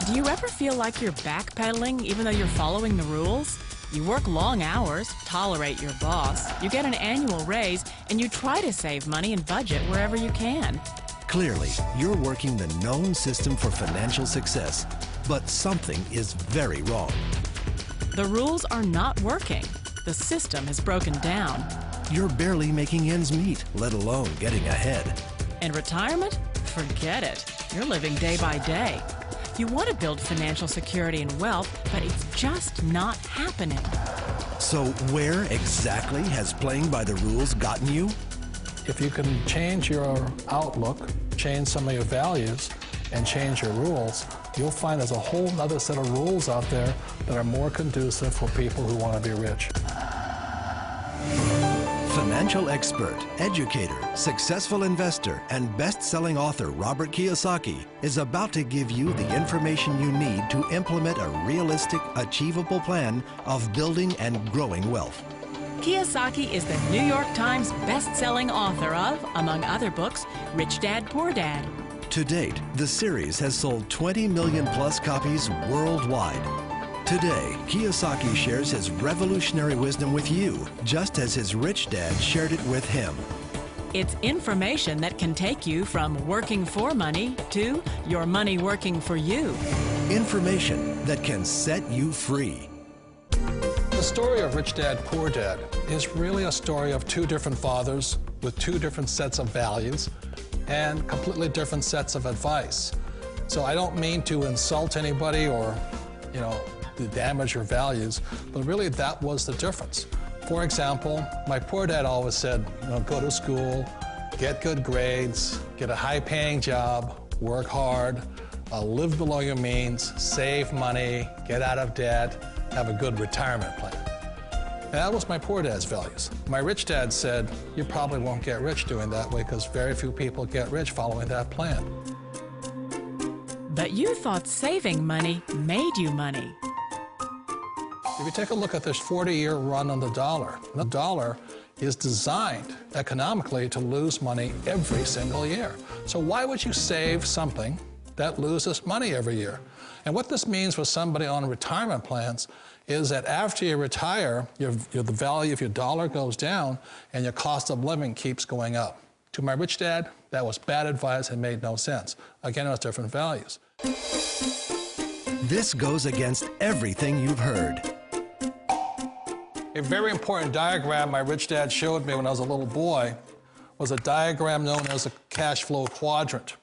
Do you ever feel like you're backpedaling even though you're following the rules? You work long hours, tolerate your boss, you get an annual raise, and you try to save money and budget wherever you can. Clearly, you're working the known system for financial success, but something is very wrong. The rules are not working. The system is broken down. You're barely making ends meet, let alone getting ahead. And retirement? Forget it. You're living day by day. You want to build financial security and wealth, but it's just not happening. So where exactly has playing by the rules gotten you? If you can change your outlook, change some of your values, and change your rules, you'll find there's a whole other set of rules out there that are more conducive for people who want to be rich. Financial expert, educator, successful investor, and best-selling author Robert Kiyosaki is about to give you the information you need to implement a realistic, achievable plan of building and growing wealth. Kiyosaki is the New York Times best-selling author of, among other books, Rich Dad, Poor Dad. To date, the series has sold 20 million plus copies worldwide. Today, Kiyosaki shares his revolutionary wisdom with you, just as his rich dad shared it with him. It's information that can take you from working for money to your money working for you. Information that can set you free. The story of Rich Dad, Poor Dad is really a story of two different fathers with two different sets of values and completely different sets of advice. So I don't mean to insult anybody or, to damage your values, but really that was the difference. For example, my poor dad always said, go to school, get good grades, get a high-paying job, work hard, live below your means, save money, get out of debt, have a good retirement plan. And that was my poor dad's values. My rich dad said, you probably won't get rich doing that way because very few people get rich following that plan. But you thought saving money made you money. If you take a look at this 40-year run on the dollar is designed economically to lose money every single year. So why would you save something that loses money every year? And what this means for somebody on retirement plans is that after you retire, the value of your dollar goes down and your cost of living keeps going up. To my rich dad, that was bad advice and made no sense. Again, it was different values. This goes against everything you've heard. A very important diagram my rich dad showed me when I was a little boy was a diagram known as a cash flow quadrant.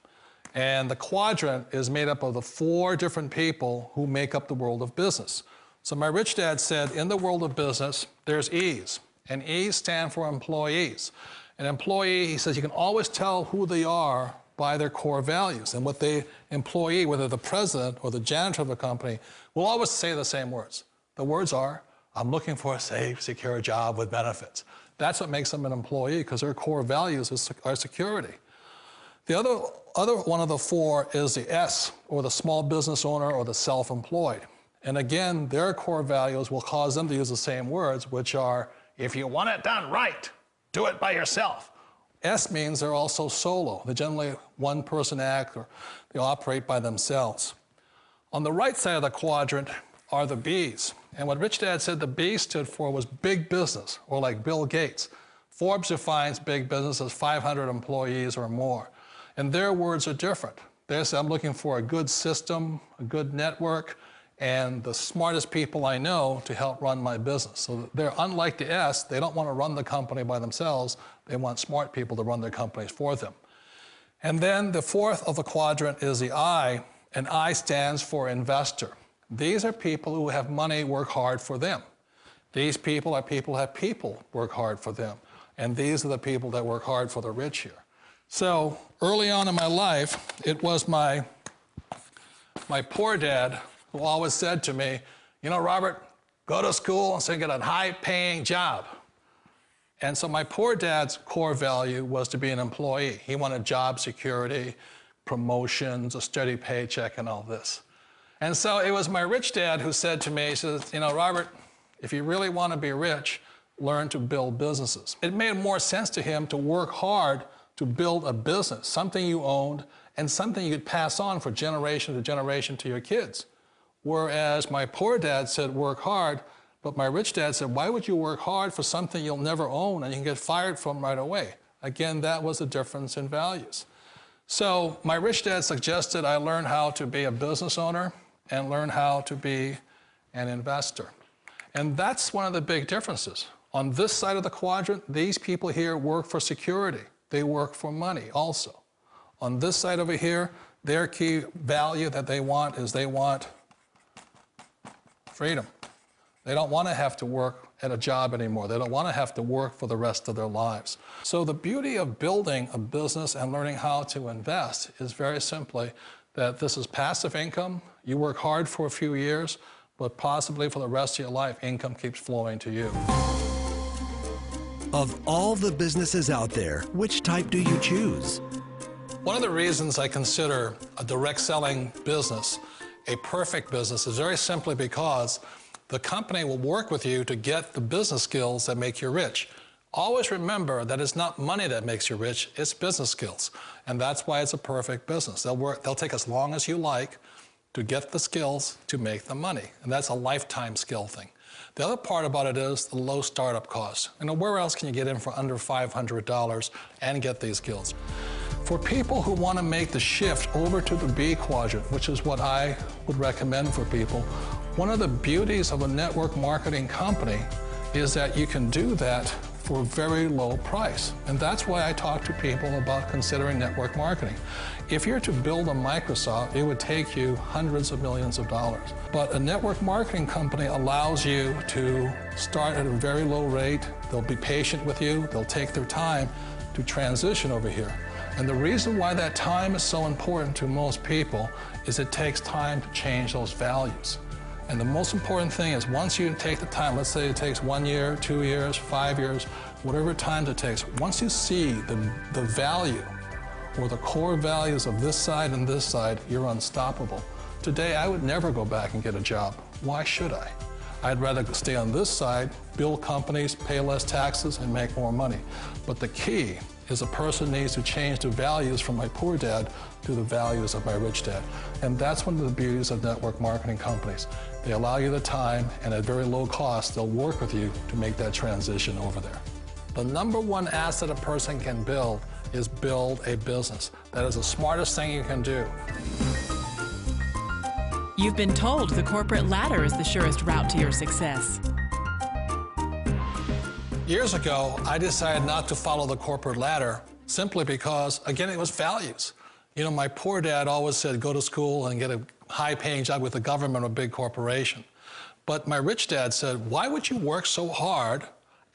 And the quadrant is made up of the 4 different people who make up the world of business. So my rich dad said, in the world of business, there's E's, and E's stand for employees. An employee, he says, you can always tell who they are by their core values. And what the employee, whether the president or the janitor of the company, will always say the same words. The words are, I'm looking for a safe, secure job with benefits. That's what makes them an employee, because their core values are security. The other one of the 4 is the S, or the small business owner or the self-employed. And again, their core values will cause them to use the same words, which are, if you want it done right, do it by yourself. S means they're also solo. They're generally one-person act, or they operate by themselves. On the right side of the quadrant are the B's. And what Rich Dad said the B stood for was big business, or like Bill Gates. Forbes defines big business as 500 employees or more. And their words are different. They say, I'm looking for a good system, a good network, and the smartest people I know to help run my business. So they're unlike the S. They don't want to run the company by themselves. They want smart people to run their companies for them. And then the 4th of the quadrant is the I, and I stands for investor. These are people who have money work hard for them. These people are people who have people work hard for them. And these are the people that work hard for the rich here. So early on in my life, it was my poor dad who always said to me, Robert, go to school and so get a high-paying job. And so my poor dad's core value was to be an employee. He wanted job security, promotions, a steady paycheck, and all this. And so it was my rich dad who said to me, he says, Robert, if you really want to be rich, learn to build businesses. It made more sense to him to work hard to build a business, something you owned, and something you could pass on for generation to generation to your kids. Whereas my poor dad said, work hard, but my rich dad said, why would you work hard for something you'll never own and you can get fired from right away? Again, that was the difference in values. So my rich dad suggested I learn how to be a business owner and learn how to be an investor. And that's one of the big differences. On this side of the quadrant, these people here work for security. They work for money also. On this side over here, their key value that they want is they want freedom. They don't want to have to work at a job anymore. They don't want to have to work for the rest of their lives. So the beauty of building a business and learning how to invest is very simply that this is passive income. You work hard for a few years, but possibly for the rest of your life, income keeps flowing to you. Of all the businesses out there, which type do you choose? One of the reasons I consider a direct selling business a perfect business is very simply because the company will work with you to get the business skills that make you rich. Always remember that it's not money that makes you rich, it's business skills. And that's why it's a perfect business. They'll take as long as you like to get the skills to make the money. And that's a lifetime skill thing. The other part about it is the low startup cost. Where else can you get in for under $500 and get these skills? For people who want to make the shift over to the B quadrant, which is what I would recommend for people, one of the beauties of a network marketing company is that you can do that for a very low price. And that's why I talk to people about considering network marketing. If you're to build a Microsoft, it would take you hundreds of millions of dollars. But a network marketing company allows you to start at a very low rate. They'll be patient with you. They'll take their time to transition over here. And the reason why that time is so important to most people is it takes time to change those values. And the most important thing is once you take the time, let's say it takes 1 year, 2 years, 5 years, whatever time it takes, once you see the value or the core values of this side and this side, you're unstoppable. Today, I would never go back and get a job. Why should I? I'd rather stay on this side, build companies, pay less taxes, and make more money. But the key is a person needs to change the values from my poor dad to the values of my rich dad. And that's one of the beauties of network marketing companies. They allow you the time, and at very low cost, they'll work with you to make that transition over there. The number one asset a person can build is build a business. That is the smartest thing you can do. You've been told the corporate ladder is the surest route to your success. Years ago, I decided not to follow the corporate ladder simply because, again, it was values. You know, my poor dad always said, go to school and get a high-paying job with the government or a big corporation. But my rich dad said, why would you work so hard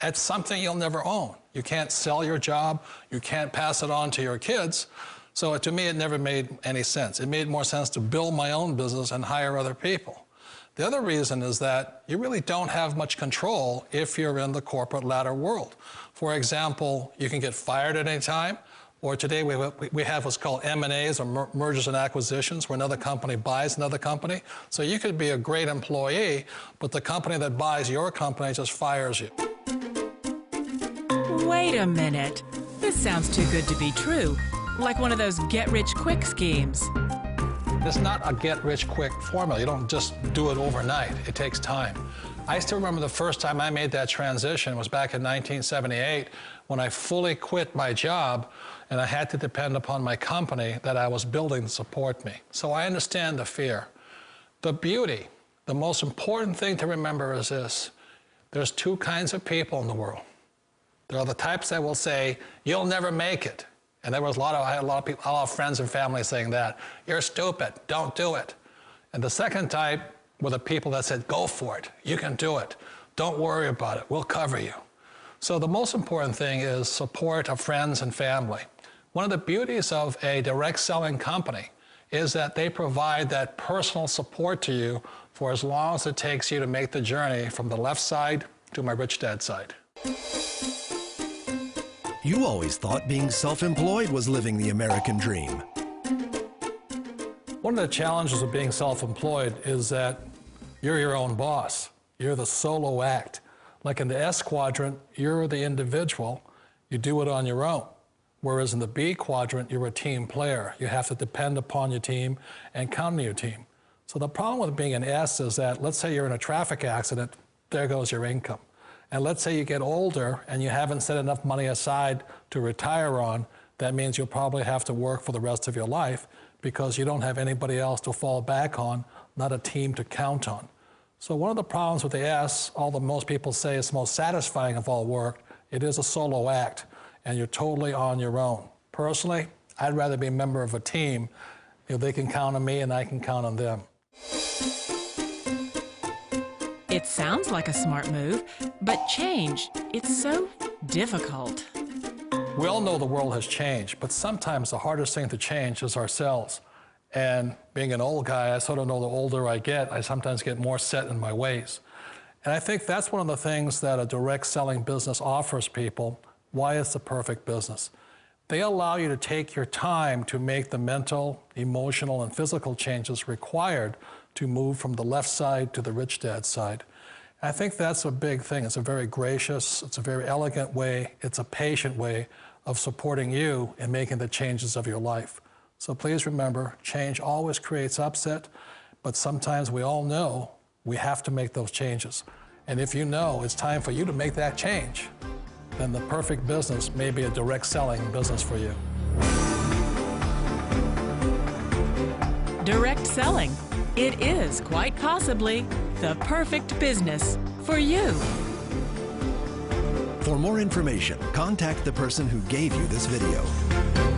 at something you'll never own? You can't sell your job. You can't pass it on to your kids. So to me, it never made any sense. It made more sense to build my own business and hire other people. The other reason is that you really don't have much control if you're in the corporate ladder world. For example, you can get fired at any time, or today we have what's called M&As, or mergers and acquisitions, where another company buys another company. So you could be a great employee, but the company that buys your company just fires you. Wait a minute. This sounds too good to be true. Like one of those get-rich-quick schemes. It's not a get-rich-quick formula. You don't just do it overnight. It takes time. I still remember the first time I made that transition was back in 1978 when I fully quit my job and I had to depend upon my company that I was building to support me. So I understand the fear. The beauty, the most important thing to remember is this. There's two kinds of people in the world. There are the types that will say, you'll never make it. And I had a lot of people, a lot of friends and family saying that. You're stupid, don't do it. And the second type were the people that said, go for it, you can do it. Don't worry about it, we'll cover you. So the most important thing is support of friends and family. One of the beauties of a direct selling company is that they provide that personal support to you for as long as it takes you to make the journey from the left side to my rich dad side. You always thought being self-employed was living the American dream. One of the challenges of being self-employed is that you're your own boss. You're the solo act. Like in the S quadrant, you're the individual. You do it on your own. Whereas in the B quadrant, you're a team player. You have to depend upon your team and count on your team. So the problem with being an S is that, let's say you're in a traffic accident, there goes your income. And let's say you get older and you haven't set enough money aside to retire on, that means you'll probably have to work for the rest of your life because you don't have anybody else to fall back on, not a team to count on. So one of the problems with the S, although most people say it's the most satisfying of all work, it is a solo act, and you're totally on your own. Personally, I'd rather be a member of a team. If they can count on me and I can count on them. It sounds like a smart move, but change, it's so difficult. We all know the world has changed, but sometimes the hardest thing to change is ourselves. And being an old guy, I sort of know the older I get, I sometimes get more set in my ways. And I think that's one of the things that a direct selling business offers people, why it's the perfect business. They allow you to take your time to make the mental, emotional, and physical changes required to move from the left side to the rich dad side. I think that's a big thing. It's a very gracious, it's a very elegant way, it's a patient way of supporting you in making the changes of your life. So please remember, change always creates upset, but sometimes we all know we have to make those changes. And if you know it's time for you to make that change, then the perfect business may be a direct selling business for you. Direct selling. It is quite possibly the perfect business for you. For more information, contact the person who gave you this video.